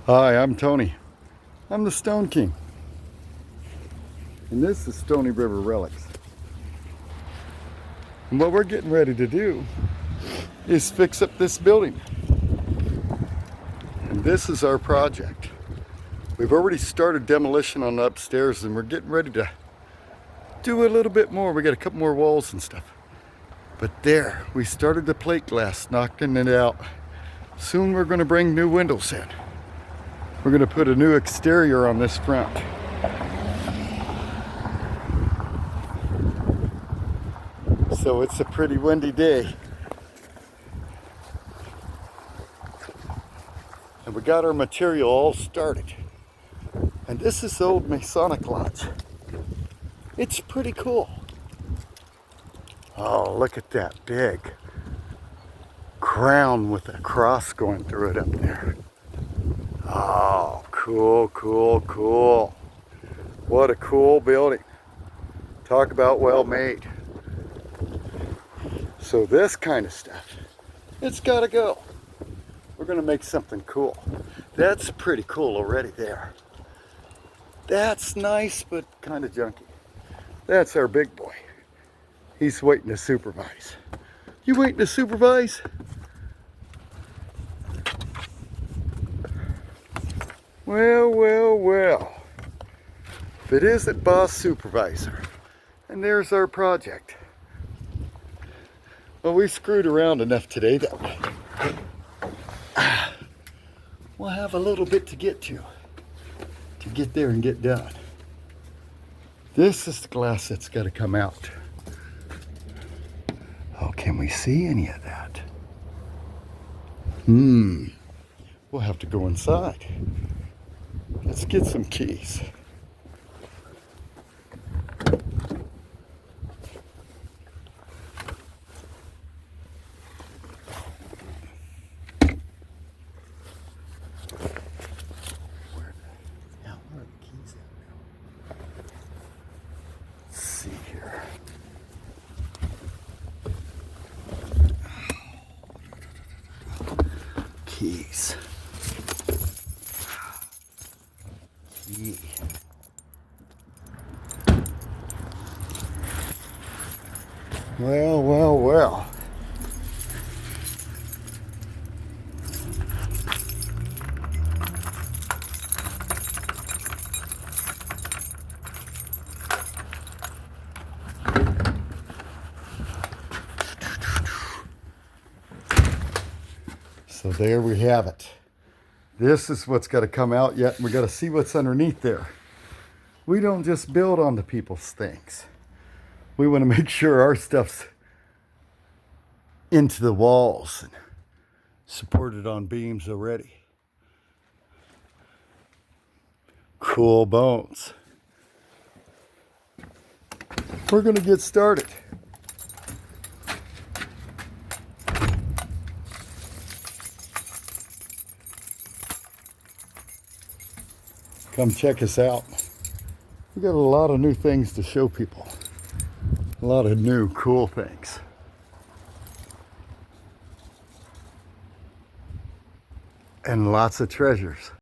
Hi, I'm Tony. I'm the Stone King. And this is Stony River Relics. And what we're getting ready to do is fix up this building. And this is our project. We've already started demolition on the upstairs and we're getting ready to do a little bit more. We got a couple more walls and stuff. But there, we started the plate glass, knocking it out. Soon we're going to bring new windows in. We're going to put a new exterior on this front. So it's a pretty windy day. And we got our material all started. And this is the old Masonic Lodge. It's pretty cool. Oh, look at that big crown with a cross going through it up there. Oh, cool, cool, cool. What a cool building. Talk about well made. So this kind of stuff, it's gotta go. We're gonna make something cool. That's pretty cool already there. That's nice, but kind of junky. That's our big boy. He's waiting to supervise. You waiting to supervise? Well, well, well. If it isn't boss supervisor. And there's our project. Well, we screwed around enough today that we'll have a little bit to get there and get done. This is the glass that's got to come out. Oh, can we see any of that? We'll have to go inside. Let's get some keys. Keys. Key. Well, well, well. So there we have it. This is what's got to come out yet. We got to see what's underneath there. We don't just build onto people's things. We want to make sure our stuff's into the walls and supported on beams already. Cool bones. We're going to get started. Come check us out. We got a lot of new things to show people. A lot of new cool things. And lots of treasures.